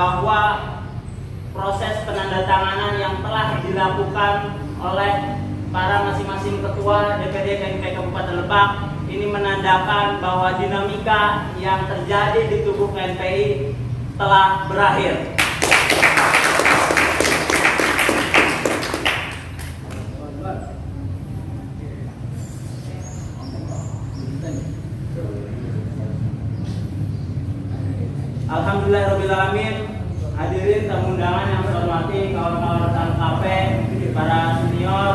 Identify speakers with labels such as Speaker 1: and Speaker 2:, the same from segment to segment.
Speaker 1: bahwa proses penandatanganan yang telah dilakukan oleh para masing-masing ketua DPD KNPI Kabupaten Lebak ini menandakan bahwa dinamika yang terjadi di tubuh KNPI telah berakhir. Alhamdulillahirrahmanirrahim. Hadirin tamu undangan yang saya hormati, kawan-kawan rekan KP, para senior,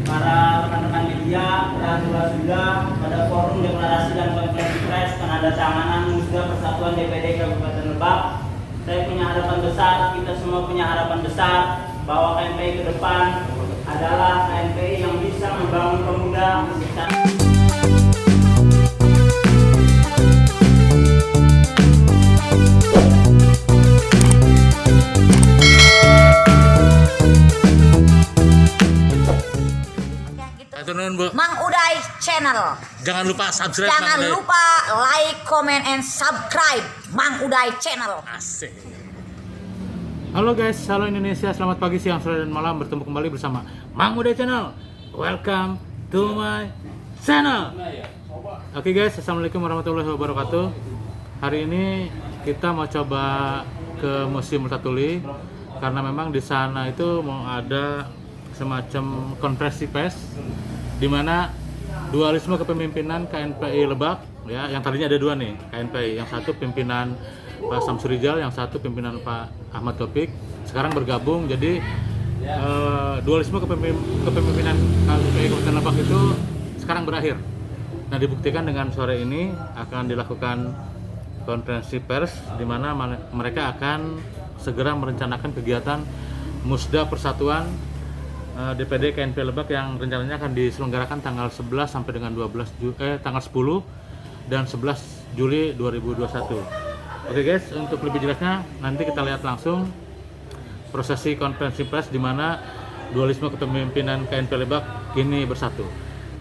Speaker 1: para rekan-rekan media, dan sudah pada forum deklarasi dan konferensi pers penandatanganan Musda Persatuan DPD Kabupaten Lebak. Saya punya harapan besar, kita semua punya harapan besar bahwa KNPI ke depan adalah KNPI yang bisa membangun pemuda secara
Speaker 2: Mang Uday Channel.
Speaker 3: Jangan lupa subscribe.
Speaker 2: Jangan lupa like, comment, and subscribe Mang Uday Channel.
Speaker 3: Asik.
Speaker 4: Halo guys, halo Indonesia, selamat pagi, siang, sore, dan malam. Bertemu kembali bersama Mang Uday Channel. Welcome to my channel. Oke guys, assalamualaikum warahmatullahi wabarakatuh. Hari ini kita mau coba ke Museum Multatuli karena memang di sana itu mau ada semacam konferensi pers di mana dualisme kepemimpinan KNPI Lebak, ya, yang tadinya ada dua nih KNPI, yang satu pimpinan Pak Samsurijal, yang satu pimpinan Pak Ahmad Taufik, sekarang bergabung jadi dualisme kepemimpinan KNPI Kabupaten Lebak itu sekarang berakhir. Nah, dibuktikan dengan sore ini akan dilakukan konferensi pers di mana mereka akan segera merencanakan kegiatan Musda Persatuan DPD KNPI Lebak yang rencananya akan diselenggarakan tanggal 11 sampai dengan tanggal 10 dan 11 Juli 2021. Oke guys, untuk lebih jelasnya nanti kita lihat langsung prosesi konferensi pers di mana dualisme kepemimpinan KNPI Lebak kini bersatu.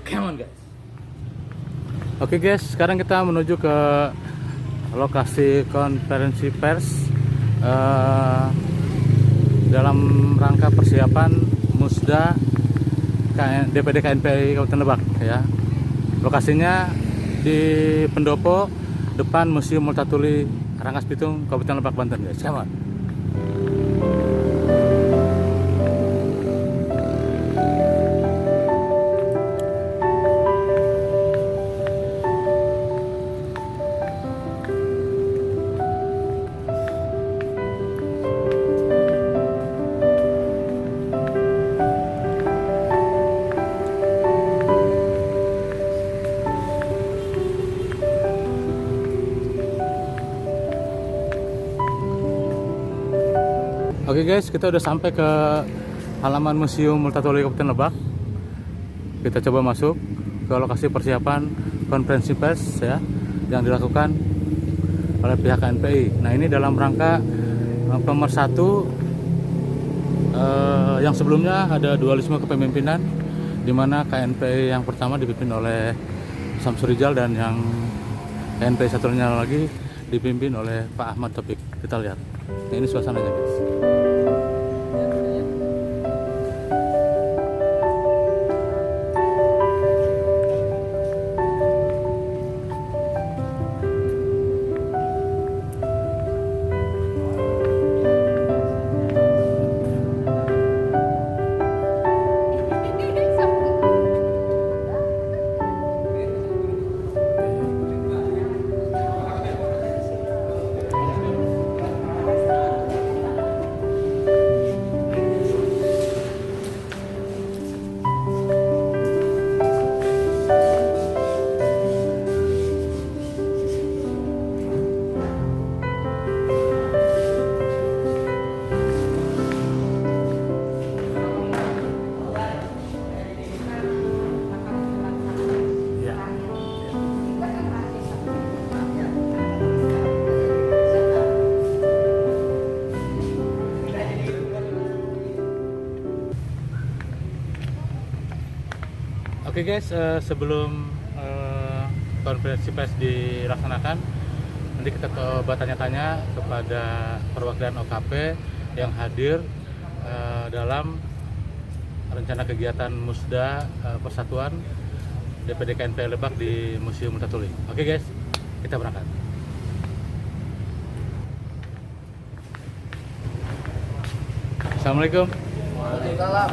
Speaker 4: Come on guys. Oke guys, sekarang kita menuju ke lokasi konferensi pers dalam rangka persiapan Musda DPD KNPI Kabupaten Lebak, ya. Lokasinya di pendopo depan Museum Multatuli Rangkas Bitung, Kabupaten Lebak, Banten, guys. Come on. Oke guys, kita udah sampai ke halaman Museum Multatuli Kabupaten Lebak. Kita coba masuk ke lokasi persiapan konferensi pers, ya, yang dilakukan oleh pihak KNPI. Nah, ini dalam rangka pemersatu yang sebelumnya ada dualisme kepemimpinan, di mana KNPI yang pertama dipimpin oleh Samsurijal dan yang KNPI satunya lagi dipimpin oleh Pak Ahmad Taufik. Kita lihat. Nah, ini suasananya guys. Oke guys, sebelum konferensi pers dilaksanakan, Nanti kita coba tanya-tanya kepada perwakilan OKP yang hadir dalam rencana kegiatan Musda Persatuan DPD KNPI Lebak di Museum Multatuli. Oke guys, kita berangkat. Assalamualaikum.
Speaker 3: Waalaikumsalam.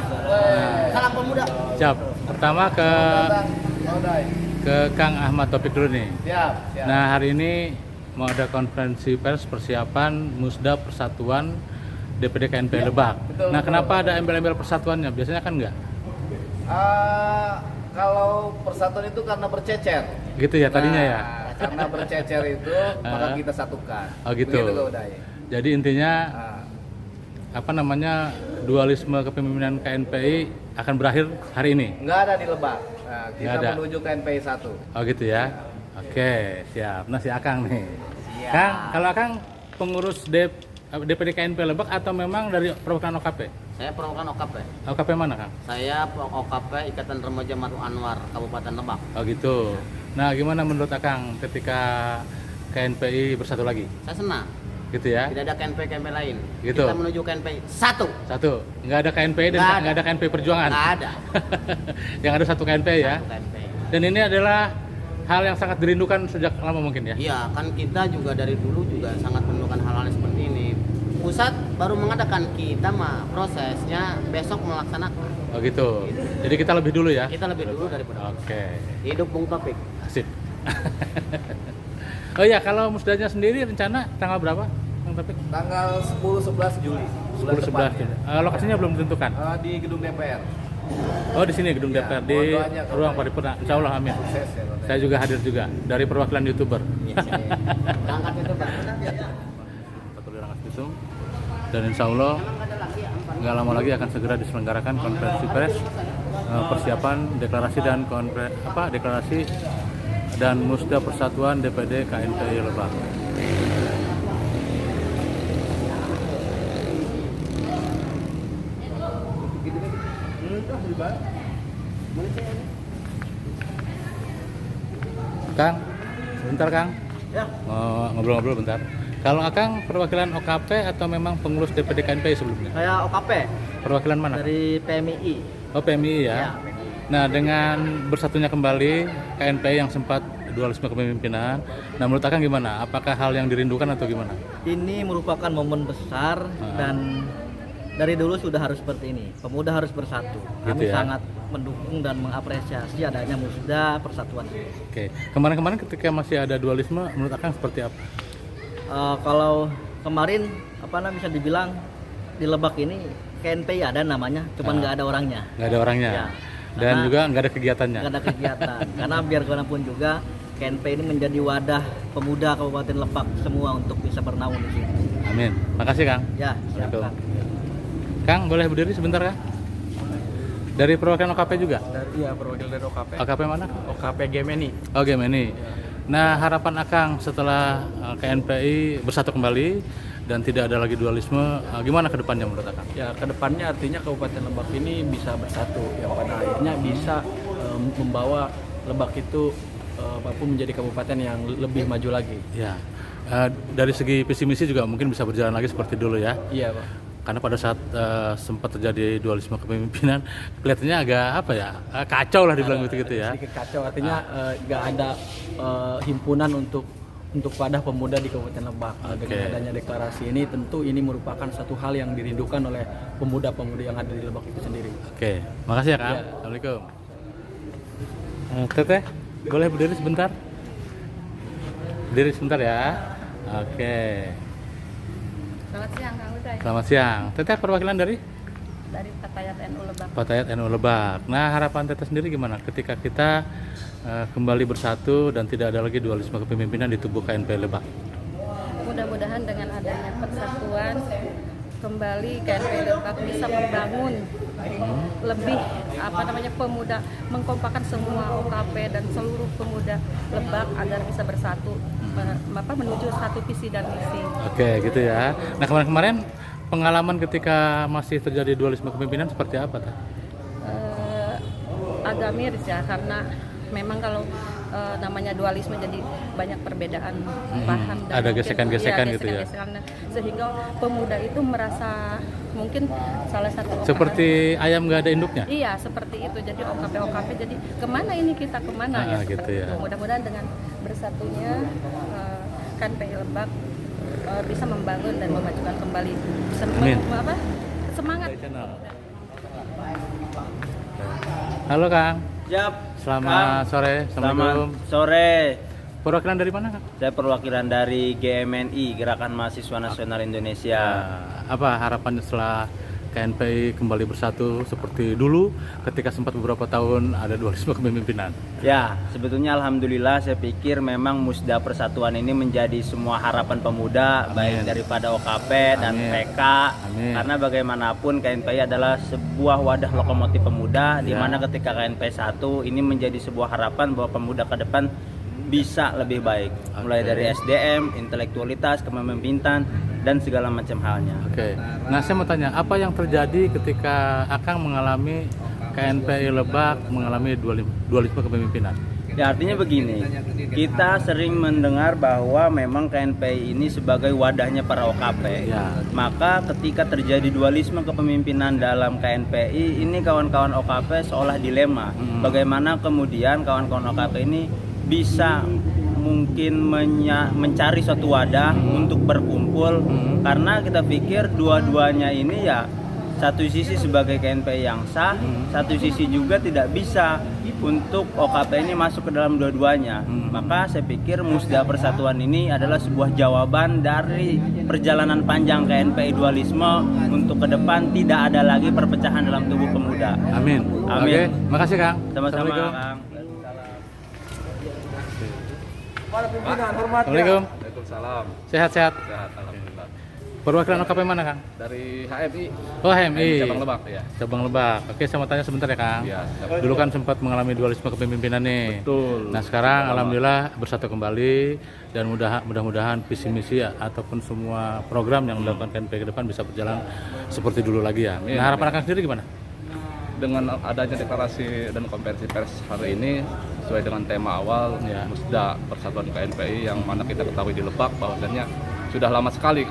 Speaker 2: Salam pemuda.
Speaker 4: Siap. Pertama ke Kang Ahmad Taufik dulu nih.
Speaker 3: Siap.
Speaker 4: Nah, hari ini mau ada konferensi pers persiapan Musda Persatuan DPD KNPI Lebak.
Speaker 3: betul,
Speaker 4: Nah,
Speaker 3: betul.
Speaker 4: kenapa ada embel-embel persatuannya? Biasanya kan enggak.
Speaker 3: Kalau persatuan itu karena bercecer.
Speaker 4: Gitu ya tadinya ya.
Speaker 3: Karena bercecer itu maka kita satukan.
Speaker 4: Oh gitu.
Speaker 3: Begitu Kak Uday.
Speaker 4: Jadi intinya
Speaker 3: Ah,
Speaker 4: apa namanya dualisme kepemimpinan KNPI akan berakhir hari ini.
Speaker 3: nggak ada di Lebak. Nah,
Speaker 4: Nggak
Speaker 3: kita
Speaker 4: ada.
Speaker 3: menuju ke NPI 1.
Speaker 4: Oh gitu ya. Oke, siap. Nah, si Akang nih.
Speaker 3: Siap.
Speaker 4: Kang, kalau Akang pengurus DPD KNPI Lebak atau memang dari perwakilan OKP?
Speaker 5: Saya perwakilan OKP.
Speaker 4: OKP mana, Kang?
Speaker 5: Saya OKP Ikatan Remaja Matu Anwar Kabupaten Lebak.
Speaker 4: Oh gitu. Nah, gimana menurut Akang ketika KNPI bersatu lagi?
Speaker 5: Saya senang.
Speaker 4: Gitu ya?
Speaker 5: Tidak ada KNP lain.
Speaker 4: Gitu.
Speaker 5: Kita menuju KNP 1.
Speaker 4: Satu. Nggak ada KNPI dan
Speaker 5: Nggak ada.
Speaker 4: nggak ada KNPI Perjuangan.
Speaker 5: Nggak ada.
Speaker 4: Yang ada satu KNPI ya.
Speaker 5: Satu KNP.
Speaker 4: Dan ini adalah hal yang sangat dirindukan sejak lama mungkin ya.
Speaker 5: Iya, kan kita juga dari dulu juga sangat merindukan hal-hal seperti ini. Pusat baru mengadakan, kita mah prosesnya besok melaksanakan.
Speaker 4: Oh gitu. Jadi kita lebih dulu ya.
Speaker 5: Kita lebih dulu daripada
Speaker 4: Oke.
Speaker 5: hidup Bung Topik.
Speaker 4: Asik. Oh ya, kalau musdanya sendiri rencana tanggal berapa, Bang Taufik?
Speaker 3: Tanggal 10-11 Juli. bulan
Speaker 4: 10-11.
Speaker 3: depan.
Speaker 4: Lokasinya belum ditentukan.
Speaker 3: Di gedung DPR.
Speaker 4: Oh, di sini gedung
Speaker 3: Iya,
Speaker 4: DPR di
Speaker 3: mohon doanya kalau
Speaker 4: ruang
Speaker 3: saya.
Speaker 4: paripurna. Insya Allah amin.
Speaker 3: Sukses ya, Kak Uday.
Speaker 4: Saya juga hadir juga dari perwakilan YouTuber.
Speaker 5: Berangkat itu Pak.
Speaker 4: Patuli Rangkas Bitung. Dan insya Allah nggak lama lagi akan segera diselenggarakan konferensi pers persiapan deklarasi dan deklarasi dan Musda Persatuan DPD KNPI Lebak. Kang, sebentar Kang.
Speaker 1: Ya.
Speaker 4: Mau ngobrol-ngobrol bentar. Kalau Akang perwakilan OKP atau memang pengurus DPD KNPI sebelumnya?
Speaker 1: Saya OKP
Speaker 4: Perwakilan mana?
Speaker 1: dari PMII.
Speaker 4: Oh, PMI ya.
Speaker 1: Ya.
Speaker 4: Nah, dengan bersatunya kembali KNPI yang sempat dualisme kepemimpinan, nah menurut Akang gimana? Apakah hal yang dirindukan atau gimana?
Speaker 1: Ini merupakan momen besar dan dari dulu sudah harus seperti ini. Pemuda harus bersatu. Kami
Speaker 4: Gitu ya.
Speaker 1: sangat mendukung dan mengapresiasi adanya Musda Persatuan.
Speaker 4: Oke. Kemarin-kemarin ketika masih ada dualisme, menurut Akang seperti apa?
Speaker 1: Kalau kemarin bisa dibilang di Lebak ini KNPI ada namanya, cuman nggak ada orangnya.
Speaker 4: Nggak ada orangnya.
Speaker 1: Ya.
Speaker 4: Dan
Speaker 1: Karena
Speaker 4: juga nggak ada kegiatannya.
Speaker 1: nggak ada kegiatan. Karena biar pun juga KNPI ini menjadi wadah pemuda Kabupaten Lebak semua untuk bisa bernaung di sini.
Speaker 4: Amin. Makasih Kang.
Speaker 1: Ya,
Speaker 4: Assalamualaikum.
Speaker 1: silakan.
Speaker 4: Kang, boleh berdiri sebentar Kang? Dari perwakilan OKP juga?
Speaker 3: Iya, perwakilan dari OKP.
Speaker 4: OKP mana?
Speaker 3: OKP Gemeni.
Speaker 4: Oh, game ini. Nah, harapan Akang setelah KNPI bersatu kembali dan tidak ada lagi dualisme, gimana ke depannya menurut Akang?
Speaker 6: Ya, kedepannya artinya Kabupaten Lebak ini bisa bersatu, yang pada akhirnya bisa membawa Lebak itu mampu menjadi kabupaten yang lebih maju lagi.
Speaker 4: Ya, dari segi visi misi juga mungkin bisa berjalan lagi seperti dulu ya.
Speaker 6: Iya, Pak.
Speaker 4: Karena pada saat sempat terjadi dualisme kepemimpinan, kelihatannya agak kacau lah dibilang gitu ya.
Speaker 6: Sedikit kacau, artinya nggak ada himpunan untuk wadah pemuda di Kabupaten Lebak. Dengan
Speaker 4: Oke.
Speaker 6: adanya deklarasi ini, tentu ini merupakan satu hal yang dirindukan oleh pemuda-pemuda yang ada di Lebak itu sendiri.
Speaker 4: Oke, makasih ya Kang.
Speaker 6: Ya.
Speaker 4: Assalamualaikum. Teteh, boleh berdiri sebentar? Berdiri sebentar ya. Oke.
Speaker 7: Selamat siang Kang Uday,
Speaker 4: Selamat siang. Teteh perwakilan dari
Speaker 7: dari Patayat NU Lebak.
Speaker 4: Patayat NU Lebak. Nah, harapan Teteh sendiri gimana ketika kita kembali bersatu dan tidak ada lagi dualisme kepemimpinan di tubuh KNPI Lebak?
Speaker 7: Mudah-mudahan dengan adanya persatuan kembali KNPI Lebak bisa membangun lebih pemuda, mengkompakan semua OKP dan seluruh pemuda Lebak agar bisa bersatu menuju satu visi dan misi.
Speaker 4: Oke, gitu ya. Nah, kemarin-kemarin pengalaman ketika masih terjadi dualisme kepemimpinan seperti apa, Teh?
Speaker 7: Agak miris ya, karena memang kalau namanya dualisme, jadi banyak perbedaan paham dan
Speaker 4: Ada
Speaker 7: mungkin-
Speaker 4: gesekan-gesekan
Speaker 7: iya,
Speaker 4: gitu ya.
Speaker 7: gesekan-gesekan. Sehingga pemuda itu merasa mungkin salah satu
Speaker 4: Seperti ayam nggak ada induknya.
Speaker 7: iya seperti itu, jadi OKP jadi kemana ini kita kemana ya
Speaker 4: Gitu
Speaker 7: seperti
Speaker 4: ya.
Speaker 7: itu. Mudah-mudahan dengan bersatunya KNPI Lebak bisa membangun dan memajukan kembali
Speaker 4: Amin.
Speaker 7: semangat.
Speaker 4: Halo Kang,
Speaker 1: Siap.
Speaker 4: selamat sore. Assalamualaikum.
Speaker 1: Selamat sore.
Speaker 4: Perwakilan dari mana Kang?
Speaker 1: Saya perwakilan dari GMNI, Gerakan Mahasiswa Nasional Indonesia.
Speaker 4: Apa harapan setelah KNPI kembali bersatu seperti dulu ketika sempat beberapa tahun ada dualisme kepemimpinan?
Speaker 1: Ya, sebetulnya alhamdulillah saya pikir memang Musda Persatuan ini menjadi semua harapan pemuda, baik daripada OKP dan
Speaker 4: Amin.
Speaker 1: PK.
Speaker 4: Amin.
Speaker 1: Karena bagaimanapun KNPI adalah sebuah wadah lokomotif pemuda, di
Speaker 4: Ya.
Speaker 1: mana ketika KNPI 1 ini menjadi sebuah harapan bahwa pemuda ke depan bisa lebih baik, mulai
Speaker 4: Oke.
Speaker 1: dari SDM, intelektualitas, kepemimpinan, dan segala macam halnya.
Speaker 4: Oke. Nah, saya mau tanya, apa yang terjadi ketika Akang mengalami KNPI Lebak mengalami dualisme kepemimpinan?
Speaker 1: Ya, artinya begini, kita sering mendengar bahwa memang KNPI ini sebagai wadahnya para OKP.
Speaker 4: Ya.
Speaker 1: Maka ketika terjadi dualisme kepemimpinan dalam KNPI, ini kawan-kawan OKP seolah dilema. Bagaimana kemudian kawan-kawan OKP ini bisa mungkin mencari suatu wadah untuk berkumpul, karena kita pikir dua-duanya ini ya satu sisi sebagai KNPI yang sah, satu sisi juga tidak bisa untuk OKP ini masuk ke dalam dua-duanya. Maka saya pikir Musda Persatuan ini adalah sebuah jawaban dari perjalanan panjang KNPI dualisme untuk ke depan tidak ada lagi perpecahan dalam tubuh pemuda.
Speaker 4: Amin.
Speaker 1: Amin.
Speaker 4: Oke, makasih Kang.
Speaker 1: Sama-sama,
Speaker 4: Assalamualaikum.
Speaker 1: Kang.
Speaker 4: Assalamualaikum.
Speaker 3: Waalaikumsalam.
Speaker 4: Sehat-sehat.
Speaker 3: Sehat, alhamdulillah.
Speaker 4: Perwakilan OKP mana Kang?
Speaker 3: Dari HMI.
Speaker 4: Oh, HMI.
Speaker 3: Cabang Lebak ya.
Speaker 4: Cabang Lebak. Oke, saya mau tanya sebentar ya Kang.
Speaker 3: Iya.
Speaker 4: Dulu kan sempat mengalami dualisme kepemimpinan nih.
Speaker 3: Betul.
Speaker 4: Nah sekarang alhamdulillah bersatu kembali dan mudah-mudahan visi misi ataupun semua program yang dilakukan KNPI ke depan bisa berjalan seperti dulu lagi ya.
Speaker 3: Amin.
Speaker 4: Nah harapan Akang sendiri gimana?
Speaker 3: Dengan adanya deklarasi dan konferensi pers hari ini sesuai dengan tema awal
Speaker 4: Ya.
Speaker 3: Musda Persatuan KNPI yang mana kita ketahui di Lebak bahwasannya sudah lama sekali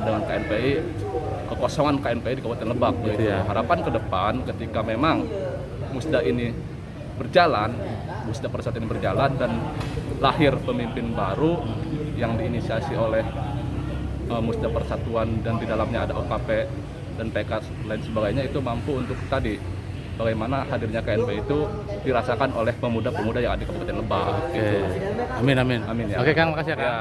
Speaker 3: dengan KNPI, kekosongan KNPI di Kabupaten Lebak. Jadi
Speaker 4: ya.
Speaker 3: harapan ke depan ketika memang Musda ini berjalan, Musda Persatuan ini berjalan dan lahir pemimpin baru yang diinisiasi oleh Musda Persatuan dan di dalamnya ada OKP dan PK lain sebagainya, itu mampu untuk tadi bagaimana hadirnya KNPI itu dirasakan oleh pemuda-pemuda yang ada di Kabupaten Lebak.
Speaker 4: Oke. Amin amin.
Speaker 3: Amin ya.
Speaker 4: Oke Kang, makasih ya Kang.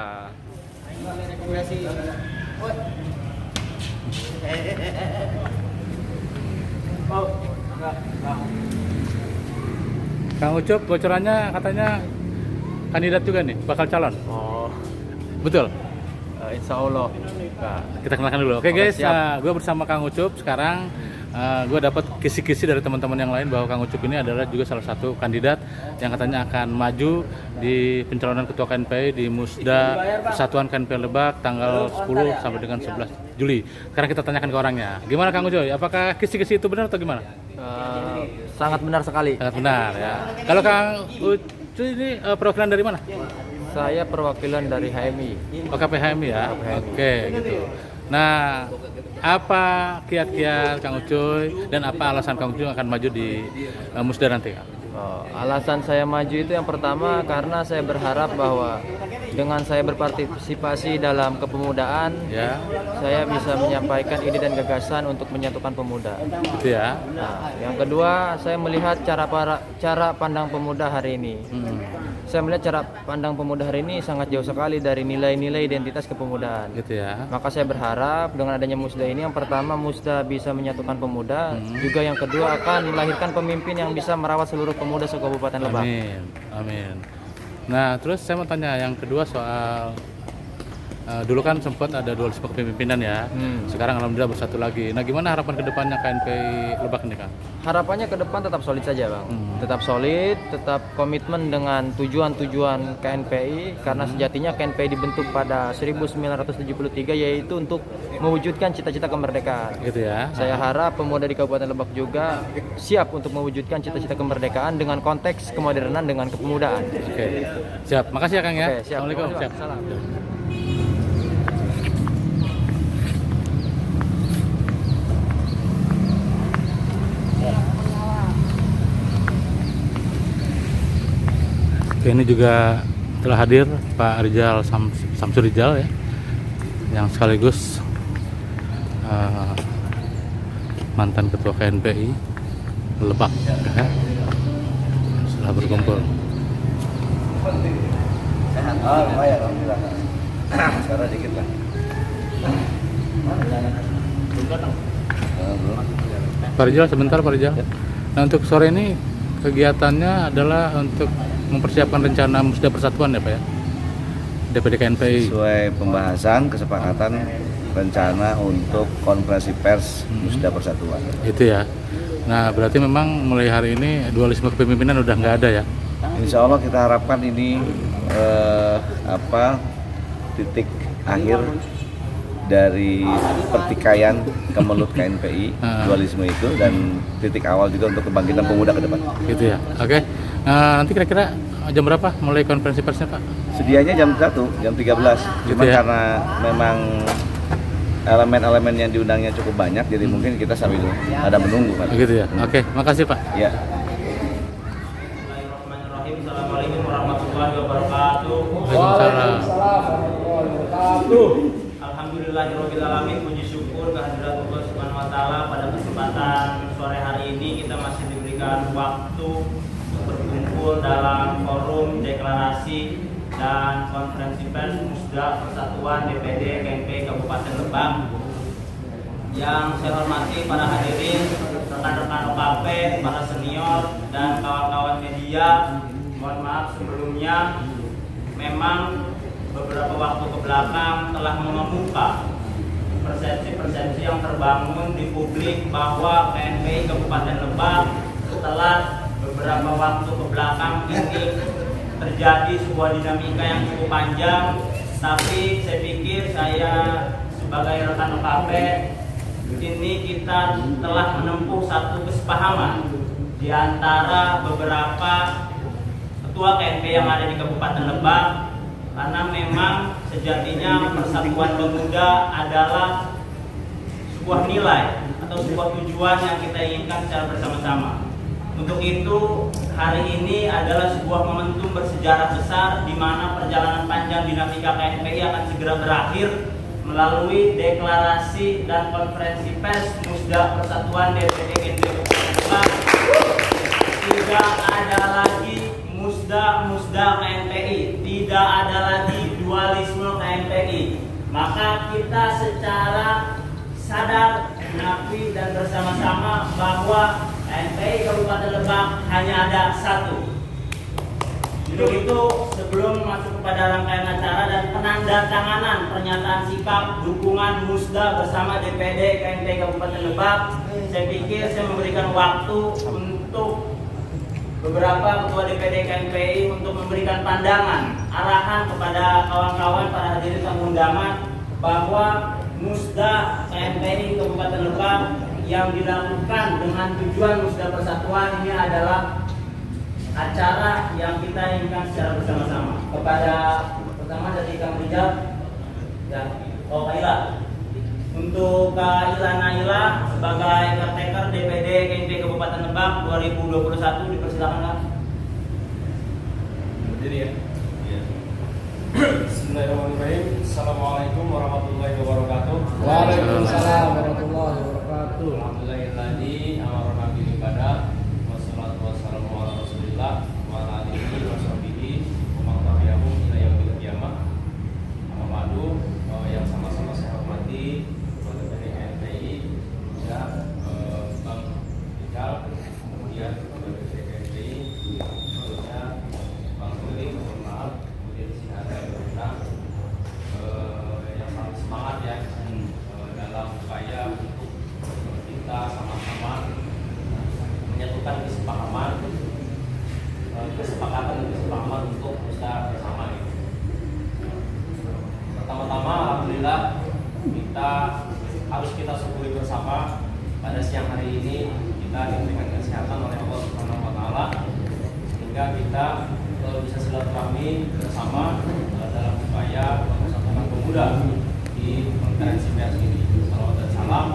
Speaker 4: Kang Ucup, bocorannya katanya kandidat juga nih, bakal calon.
Speaker 6: Oh,
Speaker 4: Betul?
Speaker 6: insya Allah. Nah,
Speaker 4: Kita kenalkan dulu. Oke guys,
Speaker 6: siap.
Speaker 4: gue bersama Kang Ucup. Sekarang gue dapat kisi-kisi dari teman-teman yang lain bahwa Kang Ucup ini adalah juga salah satu kandidat yang katanya akan maju di pencalonan ketua KNPI di Musda Persatuan KNPI Lebak tanggal 10 sampai dengan 11 Juli. Sekarang kita tanyakan ke orangnya. Gimana Kang Ucup? Apakah kisi-kisi itu benar atau gimana?
Speaker 6: sangat benar sekali.
Speaker 4: Sangat benar ya. Kalau Kang Ucup ini perwakilan dari mana?
Speaker 6: Saya perwakilan dari HMI.
Speaker 4: OKP HMI ya. Oke gitu. Nah, apa kiat-kiat Kang Ucuy dan apa alasan Kang Ucuy akan maju di Musda nanti Kang?
Speaker 6: Alasan saya maju itu yang pertama karena saya berharap bahwa dengan saya berpartisipasi dalam kepemudaan,
Speaker 4: Ya,
Speaker 6: saya bisa menyampaikan ide dan gagasan untuk menyatukan pemuda.
Speaker 4: gitu ya.
Speaker 6: Nah, yang kedua, saya melihat cara pandang pemuda hari ini. Saya melihat cara pandang pemuda hari ini sangat jauh sekali dari nilai-nilai identitas kepemudaan.
Speaker 4: Gitu ya.
Speaker 6: Maka saya berharap dengan adanya Musda ini, yang pertama Musda bisa menyatukan pemuda, juga yang kedua akan melahirkan pemimpin yang bisa merawat seluruh pemuda se-Kabupaten Lebak.
Speaker 4: Amin. Amin. Nah, terus saya mau tanya yang kedua soal Dulu kan sempat ada dualisme kepemimpinan ya. Sekarang alhamdulillah bersatu lagi. Nah, gimana harapan kedepannya KNPI Lebak ini, Kang?
Speaker 6: Harapannya ke depan tetap solid saja, Bang. Tetap solid, tetap komitmen dengan tujuan-tujuan KNPI karena sejatinya KNPI dibentuk pada 1973 yaitu untuk mewujudkan cita-cita kemerdekaan.
Speaker 4: Gitu ya.
Speaker 6: Saya harap pemuda di Kabupaten Lebak juga siap untuk mewujudkan cita-cita kemerdekaan dengan konteks kemodernan dengan kepemudaan.
Speaker 4: Oke. Siap. Makasih ya, Kang ya.
Speaker 6: Oke, siap.
Speaker 4: Assalamualaikum.
Speaker 6: Terima kasih,
Speaker 4: Siap.
Speaker 6: Bang. Salam.
Speaker 4: Oke, ini juga telah hadir Pak Rizal Samsur Rizal ya, yang sekaligus mantan ketua KNPI Lebak ya, setelah berkumpul.
Speaker 8: Lumayan alhamdulillah. Sekarang dikit lah.
Speaker 4: Pak Rizal, sebentar Pak Rizal. Nah, untuk sore ini kegiatannya adalah untuk mempersiapkan rencana Musda Persatuan ya Pak ya, DPD KNPI.
Speaker 8: Sesuai pembahasan kesepakatan rencana untuk konferensi pers Musda Persatuan.
Speaker 4: Itu ya. Nah, berarti memang mulai hari ini dualisme kepemimpinan udah nggak ada ya.
Speaker 8: Insya Allah kita harapkan ini titik akhir dari pertikaian kemelut KNPI dualisme itu dan titik awal juga untuk kebangkitan pemuda ke depan.
Speaker 4: Gitu ya. Oke. Nanti kira-kira jam berapa mulai konferensi persnya Pak?
Speaker 8: Sedianya jam 1, jam 13. Cuma
Speaker 4: ya?
Speaker 8: karena memang elemen-elemen yang diundangnya cukup banyak, jadi mungkin kita sambil ada menunggu kan.
Speaker 4: Begitu ya. Oke, makasih Pak.
Speaker 8: Ya.
Speaker 1: Bismillahirrahmanirrahim. Assalamualaikum warahmatullahi wabarakatuh. Alhamdulillahirrahmanirrahim. Puji syukur kehadirat Allah Subhanahu wa taala pada kesempatan sore hari ini kita masih diberikan waktu untuk berkumpul dalam forum deklarasi dan konferensi pers Musda Persatuan DPD KNPI Kabupaten Lebak. Yang saya hormati para hadirin, rekan-rekan OKP, para senior dan kawan-kawan media. Mohon maaf sebelumnya, memang beberapa waktu ke belakang telah mengemuka persepsi-persepsi yang terbangun di publik bahwa KNPI Kabupaten Lebak setelah beberapa waktu ke belakang ini terjadi sebuah dinamika yang cukup panjang, tapi saya pikir saya sebagai rekan OKP ini kita telah menempuh satu kesepahaman di antara beberapa ketua KNPI yang ada di Kabupaten Lebak, karena memang sejatinya persatuan pemuda adalah sebuah nilai atau sebuah tujuan yang kita inginkan secara bersama-sama. Untuk itu, hari ini adalah sebuah momentum bersejarah besar di mana perjalanan panjang dinamika KNPI akan segera berakhir melalui deklarasi dan konferensi pers Musda Persatuan DPD KNPI. Tidak ada lagi Musda KNPI, tidak ada lagi dualisme KNPI. Maka kita secara sadar, mengakui dan bersama-sama bahwa KNPI Kabupaten Lebak hanya ada satu. Untuk itu, sebelum masuk kepada rangkaian acara dan penandatanganan pernyataan sikap dukungan Musda bersama DPD KNPI Kabupaten Lebak, saya pikir saya memberikan waktu untuk beberapa ketua DPD KNPI untuk memberikan pandangan, arahan kepada kawan-kawan para hadirin tamu undangan bahwa Musda KNPI Kabupaten Lebak yang dilakukan dengan tujuan Musda Persatuan ini adalah acara yang kita inginkan secara bersama-sama. Kepada pertama dari Kang Rizal dan Kaila. Untuk Kak Ila Naila sebagai caretaker DPD KNPI Kabupaten Lebak 2021 dipersilakan Kak.
Speaker 9: Berdiri ya. Bismillahirrahmanirrahim. Assalamualaikum warahmatullahi wabarakatuh.
Speaker 10: Waalaikumsalam warahmatullahi wabarakatuh.
Speaker 9: Alhamdulillahilladzi amarna bil ibadah wassalatu wassalamu ala Rasulillah wa ala alihi wa sahbihi wa man tabi'ahum ila yaumil qiyamah. Amma ba'du, yang sama-sama saya hormati kepada DPD KNPI ya, Bang Rizal, kemudian kepada DPD KNPI, tentunya Bang Kulit, mohon maaf, kemudian di sini ada yang berundang, harus kita syukuri bersama pada siang hari ini kita diberikan kesehatan oleh Allah Subhanahu wa taala sehingga kita bisa silaturahmi bersama dalam upaya mempersatukan pemuda di konferensi pers ini. Salawat dan salam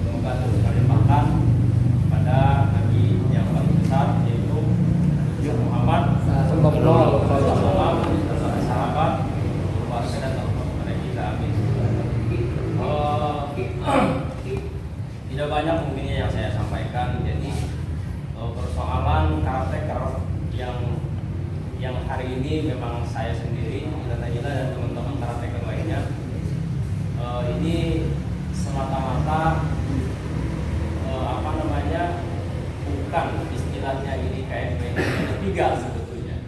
Speaker 9: semoga terus dilimpahkan pada Nabi yang paling besar yaitu Nabi Muhammad sallallahu alaihi wasallam bersama sahabat, keluarga dan teman-teman kita. Amin. Tidak banyak mungkinnya yang saya sampaikan. Jadi persoalan caretaker yang hari ini memang saya sendiri, Gila dan teman-teman caretaker lainnya, ini semata-mata bukan istilahnya ini KNP ketiga sebetulnya.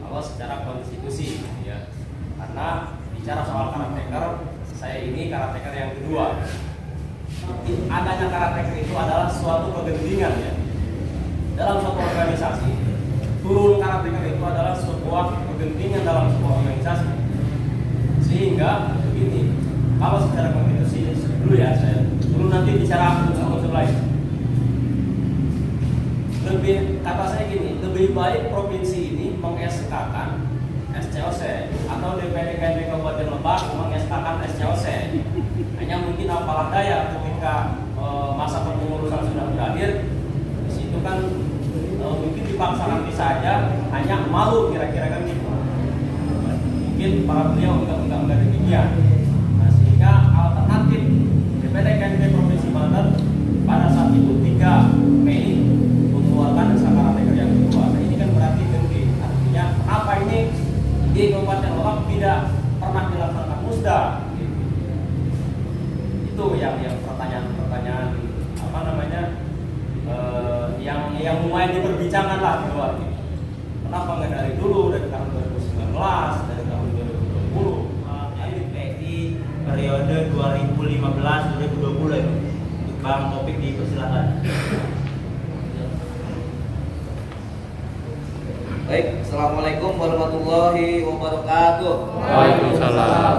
Speaker 9: Kalau secara konstitusi, ya, karena bicara soal caretaker, saya ini caretaker yang kedua. Adanya caretaker itu adalah suatu kegentingan, ya, dalam suatu organisasi. Turun caretaker itu adalah sebuah kegentingan dalam sebuah organisasi. Sehingga begini, kalau secara konstitusi dulu ya, saya dulu nanti bicara unsur lain. Kata saya gini, lebih baik provinsi ini meng-SK-kan SCOC atau DPD KNP Kabupaten Lebak meng-SK-kan SCOC. Hanya mungkin apalah daya ketika masa kepengurusan sudah berakhir, di situ kan mungkin dipaksa nanti saja, hanya malu kira-kira kan gitu. Mungkin para beliau enggak demikian. Nah, sehingga alternatif DPD KNP Provinsi Banten pada saat itu 3 Mei mengeluarkan SK caretaker yang kedua. Nah, ini kan berarti ganti. Artinya apa ini di Kabupaten Lebak tidak pernah dilaksanakan musda. Gitu. Itu yang pertanyaan apa namanya yang mulai diperbincangkan lah di luar. Gitu. Kenapa nggak dari dulu, dari tahun 2019, dari tahun 2020? KNPI periode 2015-2020 itu. Untuk Bang Topik dipersilakan.
Speaker 8: Baik, assalamualaikum warahmatullahi wabarakatuh.
Speaker 4: Waalaikumsalam.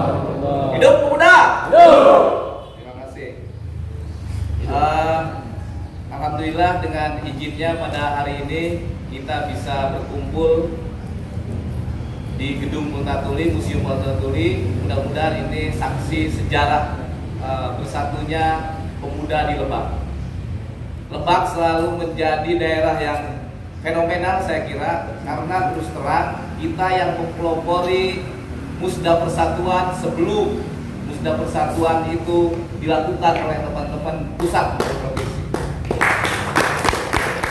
Speaker 8: Hidup pemuda. Hidup. Terima kasih. Alhamdulillah dengan izinnya pada hari ini kita bisa berkumpul di Gedung Multatuli, Museum Multatuli. Mudah-mudahan ini saksi sejarah bersatunya pemuda di Lebak. Lebak selalu menjadi daerah yang fenomenal saya kira, karena terus terang kita yang mempelopori Musda Persatuan sebelum Musda Persatuan itu dilakukan oleh teman-teman pusat provinsi.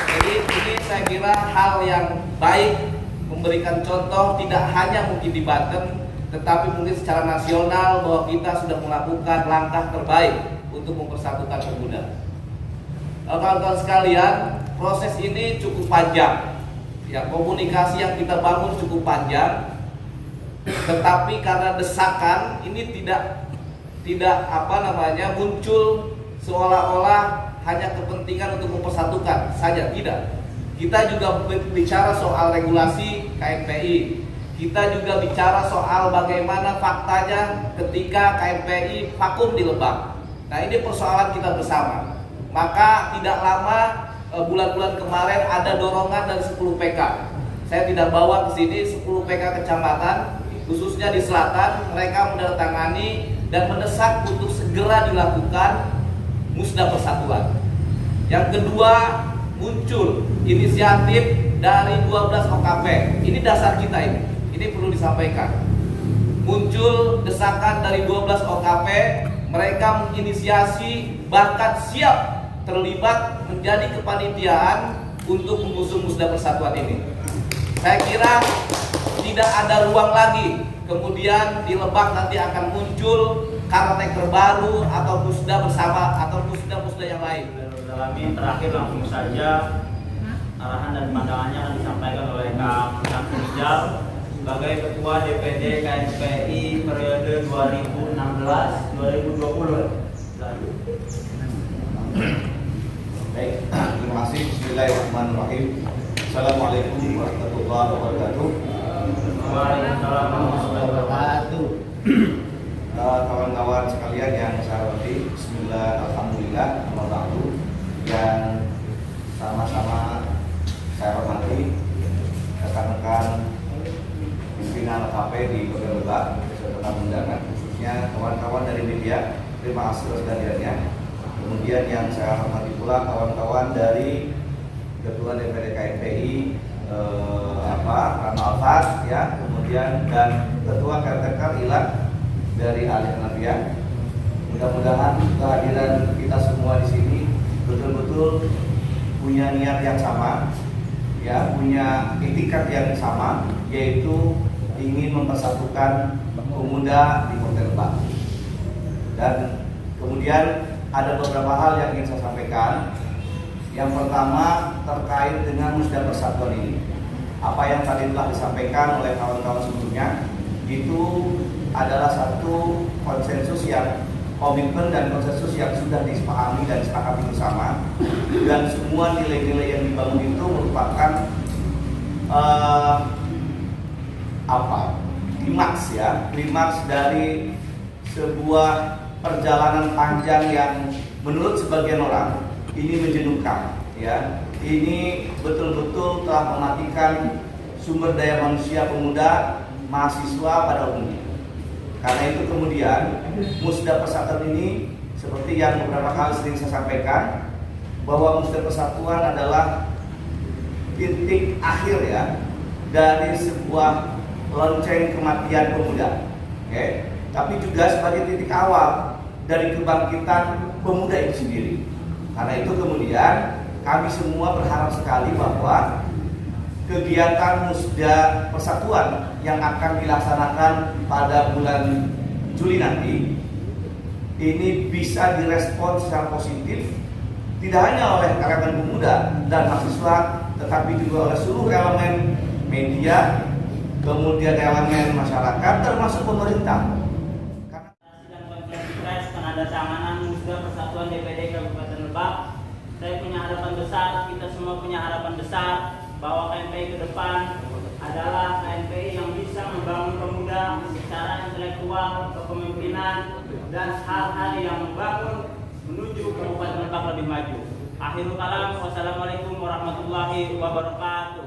Speaker 8: Jadi ini saya kira hal yang baik, memberikan contoh tidak hanya mungkin di Banten, tetapi mungkin secara nasional bahwa kita sudah melakukan langkah terbaik untuk mempersatukan pemuda. Kawan-kawan sekalian, proses ini cukup panjang, ya, komunikasi yang kita bangun cukup panjang, tetapi karena desakan ini tidak muncul seolah-olah hanya kepentingan untuk mempersatukan saja, tidak. Kita juga bicara soal regulasi KNPI, kita juga bicara soal bagaimana faktanya ketika KNPI vakum di Lebak. Nah, ini persoalan kita bersama. Maka tidak lama bulan-bulan kemarin ada dorongan dari 10 PK. Saya tidak bawa ke sini 10 PK kecamatan, khususnya di selatan, mereka menandatangani dan mendesak untuk segera dilakukan Musda Persatuan. Yang kedua, muncul inisiatif dari 12 OKP. Ini dasar kita ini perlu disampaikan. Muncul desakan dari 12 OKP, mereka menginisiasi bahkan siap terlibat menjadi kepanitiaan untuk mengusung Musda Persatuan ini. Saya kira tidak ada ruang lagi kemudian di Lebak nanti akan muncul caretaker baru atau Musda bersama atau Musda yang lain.
Speaker 1: Terakhir langsung saja arahan dan pandangannya akan disampaikan oleh Kang Rizal sebagai Ketua DPD KNPI periode 2016-2020.
Speaker 11: Baik, terima kasih. Bismillahirrahmanirrahim. Assalamualaikum warahmatullahi wabarakatuh.
Speaker 1: Waalaikumsalam warahmatullahi wabarakatuh.
Speaker 11: Kawan-kawan sekalian sekalian yang saya hormati, Bismillah, Alhamdulillah, Alhamdulillah, yang sama-sama saya hormati rekan-rekan pimpinan OKP di Kota Lebak beserta undangan, khususnya kawan-kawan dari media. Terima kasih atas kehadirannya. Kemudian yang saya hormati pula kawan-kawan dari Ketua DPD KNPI Rano Alfat, ya, kemudian dan Ketua KRTK Ilan dari Ali Hanafiah. Mudah-mudahan kehadiran kita semua di sini betul-betul punya niat yang sama, ya, punya etikat yang sama, yaitu ingin mempersatukan pemuda di Kota Lebak. Dan kemudian ada beberapa hal yang ingin saya sampaikan. Yang pertama terkait dengan Musda Persatuan ini. Apa yang tadi telah disampaikan oleh kawan-kawan sebelumnya itu adalah satu konsensus yang komitmen dan konsensus yang sudah disepakati dan disepakati bersama, dan semua nilai-nilai yang dibangun itu merupakan klimaks dari sebuah perjalanan panjang yang menurut sebagian orang ini menjenuhkan, ya. Ini betul-betul telah mematikan sumber daya manusia pemuda mahasiswa pada umumnya. Karena itu kemudian Musda Persatuan ini seperti yang beberapa kali sering saya sampaikan, bahwa Musda Persatuan adalah titik akhir, ya, dari sebuah lonceng kematian pemuda. Oke. Tapi juga sebagai titik awal dari kebangkitan pemuda itu sendiri. Karena itu kemudian kami semua berharap sekali bahwa kegiatan Musda Persatuan yang akan dilaksanakan pada bulan Juli nanti ini bisa direspon secara positif, tidak hanya oleh kalangan pemuda dan mahasiswa, tetapi juga oleh seluruh elemen media, kemudian elemen masyarakat, termasuk pemerintah.
Speaker 1: Penandatanganan Musda Persatuan DPD Kabupaten Lebak, saya punya harapan besar, kita semua punya harapan besar bahwa KNPI ke depan adalah KNPI yang bisa membangun pemuda secara intelektual, kepemimpinan, dan hal-hal yang membangun menuju Kabupaten Lebak lebih maju. Akhirul kalam, wassalamualaikum warahmatullahi wabarakatuh.